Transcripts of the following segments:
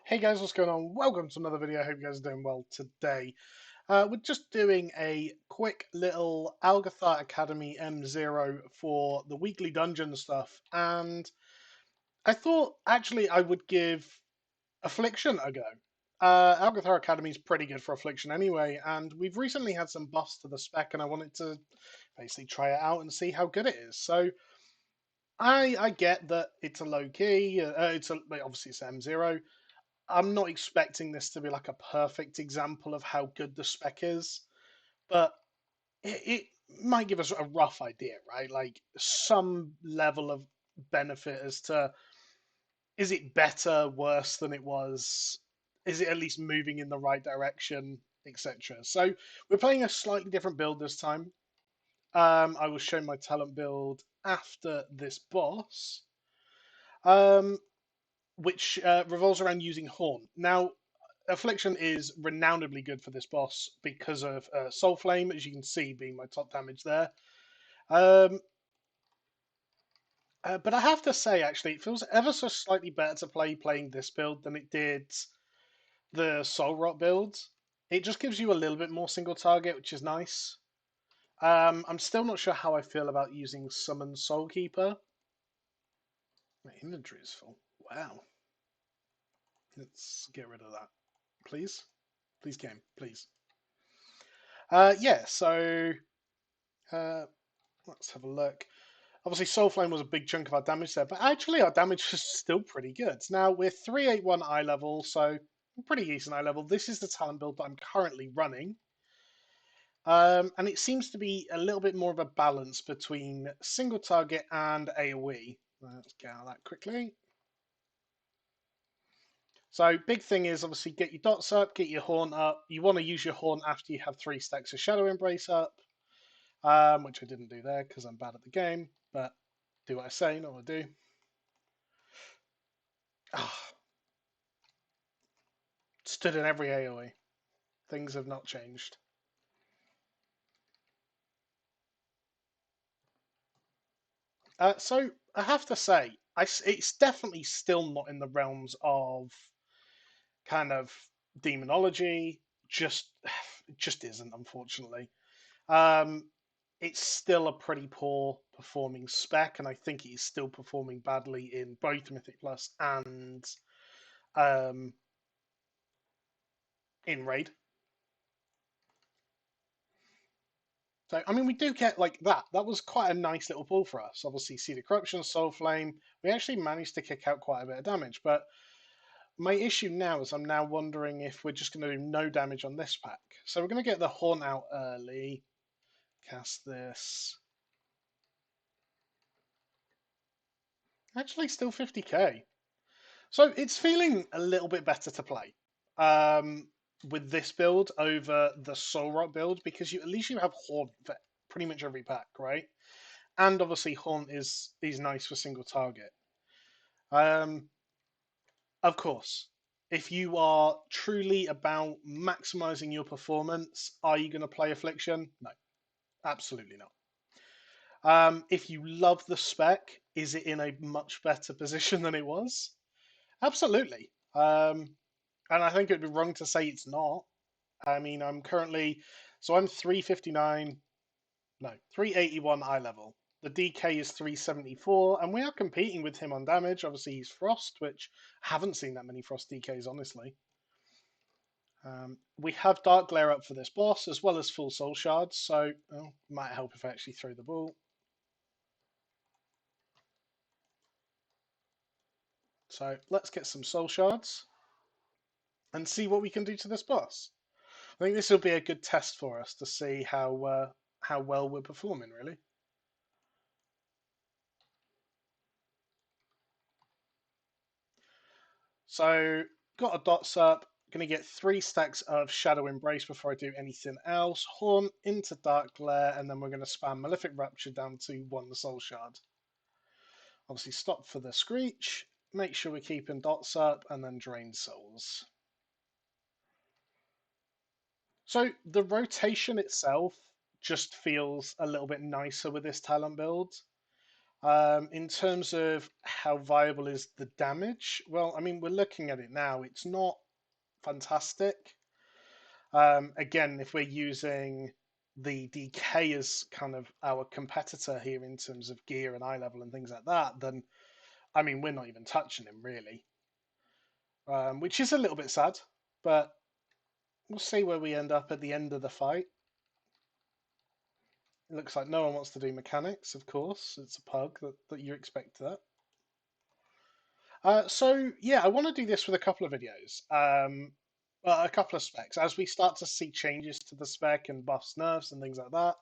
Hey guys, what's going on? Welcome to another video. I hope you guys are doing well today. We're just doing a quick little Algathar Academy M0 for the weekly dungeon stuff, and I thought actually I would give Affliction a go. Algathar Academy is pretty good for Affliction anyway, and we've recently had some buffs to the spec, and I wanted to basically try it out and see how good it is. So I get that it's a low key, obviously it's M0. I'm not expecting this to be like a perfect example of how good the spec is, but it might give us a rough idea, right? Like some level of benefit as to is it better, worse than it was? Is it at least moving in the right direction, etc. So we're playing a slightly different build this time. I will show my talent build after this boss. Um, which revolves around using Horn. Now, Affliction is renownedly good for this boss because of Soul Flame, as you can see, being my top damage there. Um, but I have to say, actually, it feels ever so slightly better to playing this build than it did the Soul Rot build. It just gives you a little bit more single target, which is nice. I'm still not sure how I feel about using Summon Soulkeeper. My inventory is full. Wow. Let's get rid of that. Please? Please, game. Please. Yeah, so let's have a look. Obviously, Soul Flame was a big chunk of our damage there, but actually our damage is still pretty good. Now, we're 381 eye level, so pretty decent eye level. This is the talent build that I'm currently running. And it seems to be a little bit more of a balance between single target and AoE. Let's get out of that quickly. So big thing is obviously get your dots up, get your horn up. You want to use your horn after you have 3 stacks of Shadow Embrace up, which I didn't do there because I'm bad at the game, but do what I say, not what I do. Ah, stood in every AoE. Things have not changed. So I have to say, it's definitely still not in the realms of kind of demonology. Just, just isn't, unfortunately. Um, it's still a pretty poor performing spec, and I think it is still performing badly in both Mythic Plus and um, in Raid. So, I mean, we do get like that. That was quite a nice little pull for us. Obviously, Seed of Corruption, Soul Flame. We actually managed to kick out quite a bit of damage. But my issue now is I'm now wondering if we're just going to do no damage on this pack. So we're going to get the Horn out early. Cast this. Actually, still 50k. So it's feeling a little bit better to play with this build over the Soul Rot build because you at least you have Horn for pretty much every pack, right? And obviously Haunt is nice for single target. Um, of course, if you are truly about maximizing your performance, are you going to play Affliction? No, absolutely not. If you love the spec, is it in a much better position than it was? Absolutely. And I think it'd be wrong to say it's not. I mean, I'm 359, no, 381 eye level. The DK is 374, and we are competing with him on damage. Obviously, he's Frost, which I haven't seen that many Frost DKs, honestly. We have Dark Glare up for this boss, as well as full Soul Shards, so might help if I actually throw the ball. So let's get some Soul Shards and see what we can do to this boss. I think this will be a good test for us to see how well we're performing, really. So got a dots up. Going to get 3 stacks of Shadow Embrace before I do anything else. Horn into Dark Glare, and then we're going to spam Malefic Rapture down to 1 Soul Shard. Obviously stop for the Screech. Make sure we're keeping dots up, and then Drain Souls. So the rotation itself just feels a little bit nicer with this talent build. In terms of how viable is the damage, well, I mean, we're looking at it now. It's not fantastic. Again, if we're using the DK as kind of our competitor here in terms of gear and eye level and things like that, then I mean, we're not even touching him really, which is a little bit sad, but we'll see where we end up at the end of the fight. It looks like no one wants to do mechanics, of course. It's a pug that you expect that. So yeah, I want to do this with a couple of videos, a couple of specs. As we start to see changes to the spec and buffs, nerfs, and things like that,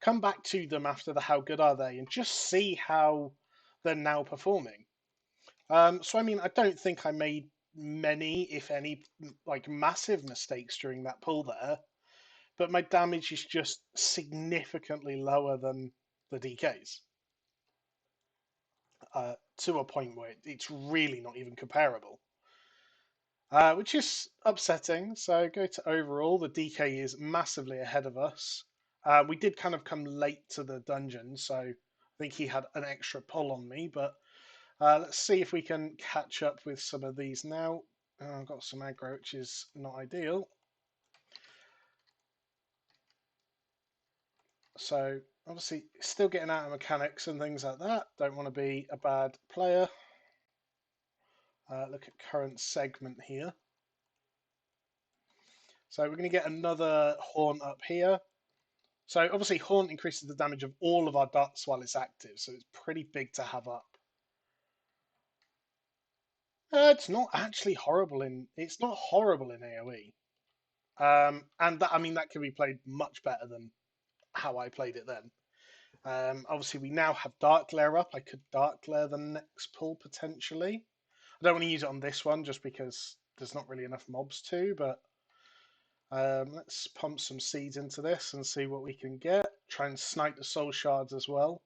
come back to them after the how good are they, and just see how they're now performing. So I mean, I don't think I made many, if any, like massive mistakes during that pull there, but my damage is just significantly lower than the DKs. To a point where it's really not even comparable, which is upsetting. So go to overall, the DK is massively ahead of us. We did kind of come late to the dungeon, so I think he had an extra pull on me, but let's see if we can catch up with some of these now. I've got some aggro, which is not ideal. So obviously still getting out of mechanics and things like that. Don't want to be a bad player. Look at current segment here. So we're going to get another Haunt up here. So obviously Haunt increases the damage of all of our dots while it's active, so it's pretty big to have up. It's not actually horrible it's not horrible in AoE. And that, I mean, that can be played much better than how I played it then. Obviously we now have Dark Glare up. I could Dark Glare the next pull potentially. I don't want to use it on this one just because there's not really enough mobs to, but let's pump some seeds into this and see what we can get. Try and snipe the soul shards as well.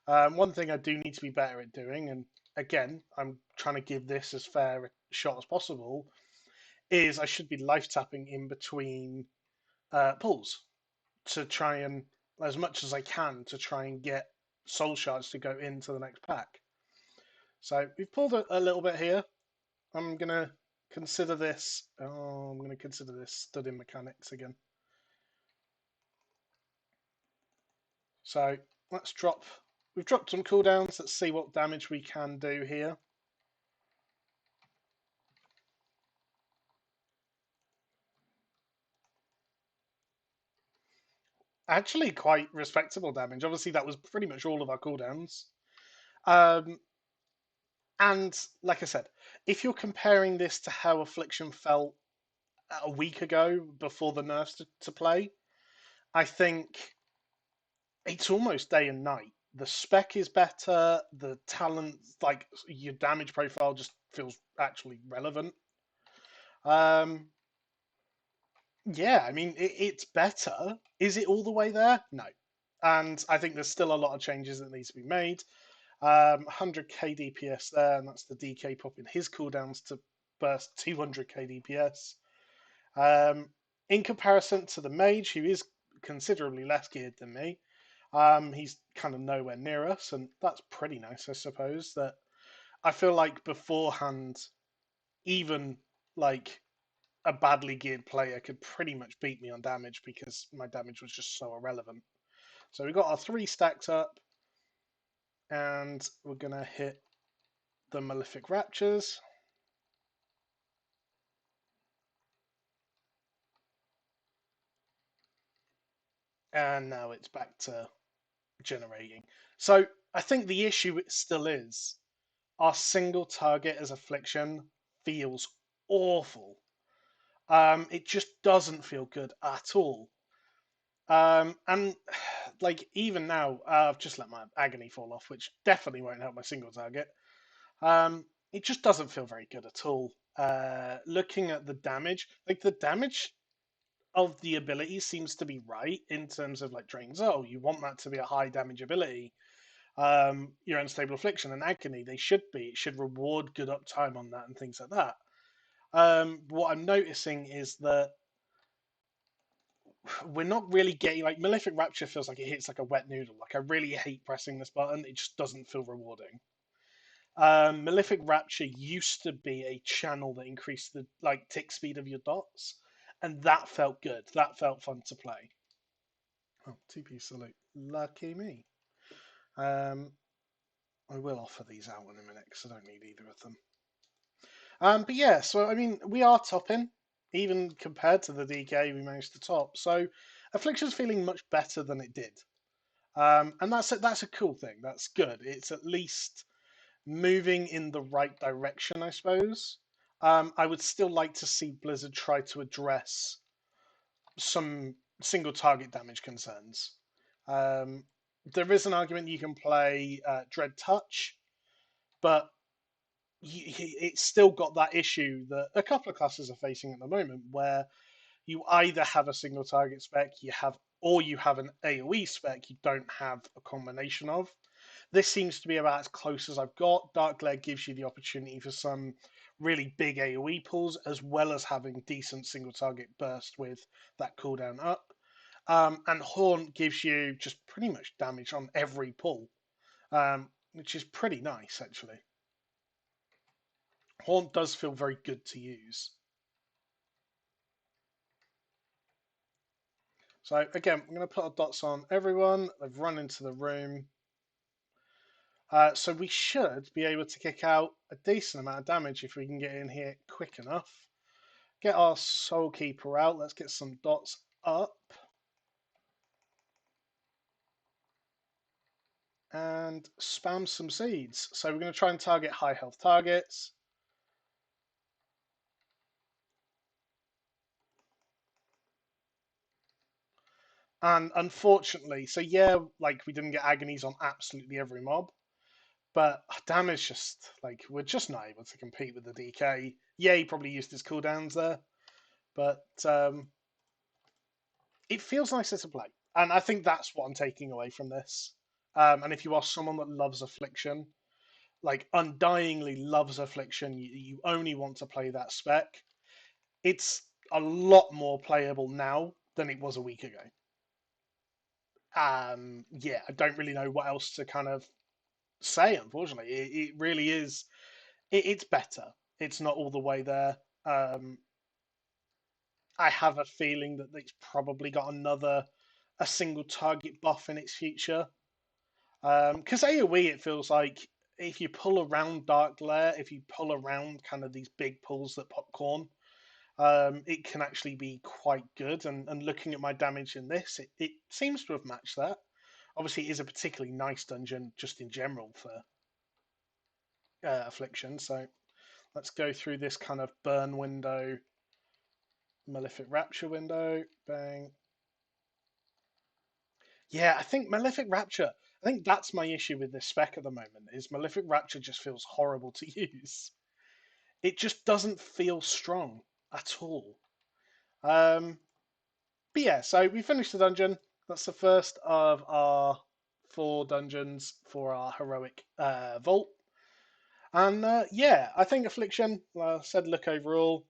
One thing I do need to be better at doing, and again, I'm trying to give this as fair a shot as possible, is I should be life tapping in between pulls to try and, as much as I can, to try and get soul shards to go into the next pack. So we've pulled a little bit here. I'm gonna consider this. Oh, I'm gonna consider this stud in mechanics again. So let's drop. We've dropped some cooldowns. Let's see what damage we can do here. Actually, quite respectable damage. Obviously, that was pretty much all of our cooldowns. Um, and like I said, if you're comparing this to how Affliction felt a week ago before the nerfs to play, I think it's almost day and night. The spec is better. The talent, like your damage profile, just feels actually relevant. Um, yeah, I mean it's better. Is it all the way there? No, and I think there's still a lot of changes that needs to be made. 100k DPS there, and that's the DK popping his cooldowns to burst 200k DPS. In comparison to the mage, who is considerably less geared than me, he's kind of nowhere near us, and that's pretty nice, I suppose. That I feel like beforehand, even like a badly geared player could pretty much beat me on damage because my damage was just so irrelevant. So we've got our 3 stacked up, and we're gonna hit the Malefic Raptures. And now it's back to generating. So I think the issue still is our single target as Affliction feels awful. It just doesn't feel good at all. And like even now, I've just let my agony fall off, which definitely won't help my single target. It just doesn't feel very good at all. Looking at the damage, like the damage of the ability seems to be right in terms of like drains. Oh, you want that to be a high damage ability. Your unstable affliction and agony, they should be. It should reward good uptime on that and things like that. What I'm noticing is that we're not really getting like Malefic Rapture feels like it hits like a wet noodle. Like I really hate pressing this button. It just doesn't feel rewarding. Malefic Rapture used to be a channel that increased the like tick speed of your dots, and that felt good. That felt fun to play. Oh, TP salute. Lucky me. Um, I will offer these out in a minute because I don't need either of them. But yeah, so I mean, we are topping, even compared to the DK we managed to top. So Affliction's feeling much better than it did, and that's a cool thing. That's good. It's at least moving in the right direction, I suppose. I would still like to see Blizzard try to address some single target damage concerns. Um, there is an argument you can play Dread Touch, but it's still got that issue that a couple of classes are facing at the moment, where you either have a single target spec, or you have an AOE spec you don't have a combination of. This seems to be about as close as I've got. Dark Glare gives you the opportunity for some really big AoE pulls, as well as having decent single target burst with that cooldown up. And Haunt gives you just pretty much damage on every pull, which is pretty nice, actually. Haunt does feel very good to use. So again, I'm going to put our dots on everyone. They've run into the room. So we should be able to kick out a decent amount of damage if we can get in here quick enough. Get our Soul Keeper out. Let's get some dots up. And spam some seeds. So we're going to try and target high health targets. And unfortunately, so yeah, like we didn't get agonies on absolutely every mob, but damage just like we're just not able to compete with the DK. Yeah, he probably used his cooldowns there, but it feels nicer to play, and I think that's what I'm taking away from this. And if you are someone that loves Affliction, like undyingly loves Affliction, you only want to play that spec. It's a lot more playable now than it was a week ago. Yeah, I don't really know what else to kind of say. Unfortunately, it really is. It's better. It's not all the way there. I have a feeling that it's probably got a single target buff in its future. Because AoE, it feels like if you pull around Dark Glare, if you pull around kind of these big pulls that popcorn, it can actually be quite good. And looking at my damage in this, it seems to have matched that. Obviously, it is a particularly nice dungeon just in general for Affliction. So let's go through this kind of burn window, Malefic Rapture window, bang. Yeah, I think Malefic Rapture. I think that's my issue with this spec at the moment. Is Malefic Rapture just feels horrible to use. It just doesn't feel strong at all. Um, but yeah, so we finished the dungeon. That's the first of our 4 dungeons for our heroic vault. And yeah, I think Affliction, like I said, look overall,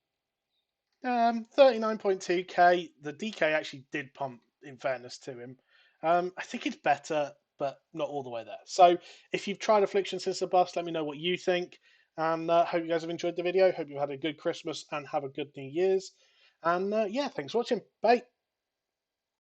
39.2k. The DK actually did pump, in fairness to him. I think it's better, but not all the way there. So if you've tried Affliction since the bust, let me know what you think. And hope you guys have enjoyed the video. Hope you've had a good Christmas and have a good New Year's. And yeah, thanks for watching. Bye.